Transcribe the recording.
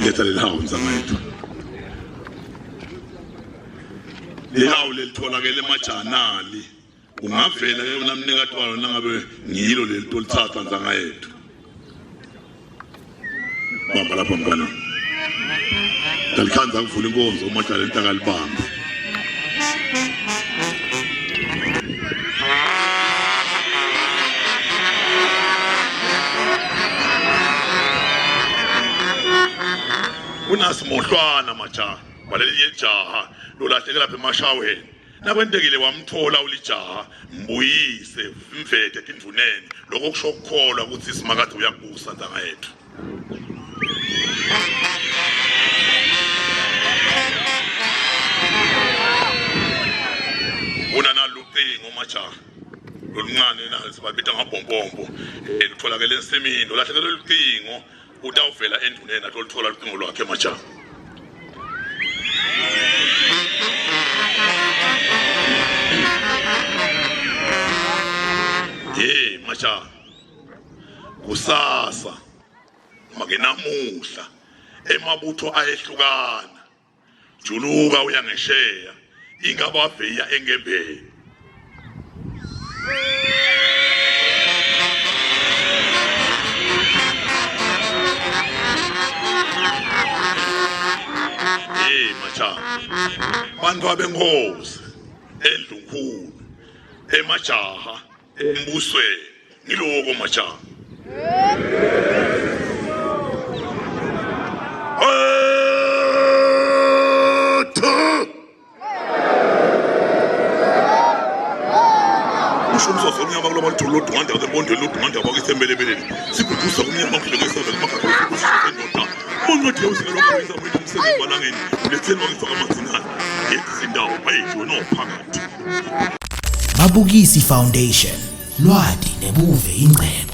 letha lelawo mzangaethu lelawo lelitholakele emajanali ungavela yona mnikati walo nangabe ngilo lelito lithatha mzangaethu bamba lapha mngana dalikhanza kuvula inkonzo umadala entakalibamba unasi mohlwana majaha walelinye ijaha lolahleke lapha emashaweni nakwentekile wamthola ulijaha mbuyise mfethe tindvuneni lokho kusho ukukholwa ukuthi isimakade uyakubusa nzangaethu una nalucingo majaha loluncane nalibabita ngabhombombo lutholakele ensimini lolahlekele lucingo utawuvela enduneni atolithola lucingo lwakhe majaha majaha kusasa makenamuhla emabutho ayehlukana juluka uyangesheya ingabaveya engembeni majaha bantu abenkosi endlunkulu emajaha embusweni ngiloko majaha Shumso somnyama kulo bantu lo dunganda ngembondweni lo dunganda bakisembelebeleni sikubusa umnyama kuhlekeseza kumakhathi kusendota monqothi usingelo kwenza umuntu umsebenzi balangeni letseni wakufaka amanzinana yezindawo bayithiwe nophakathi Mabukisi Foundation lwadi nebuve ingcebo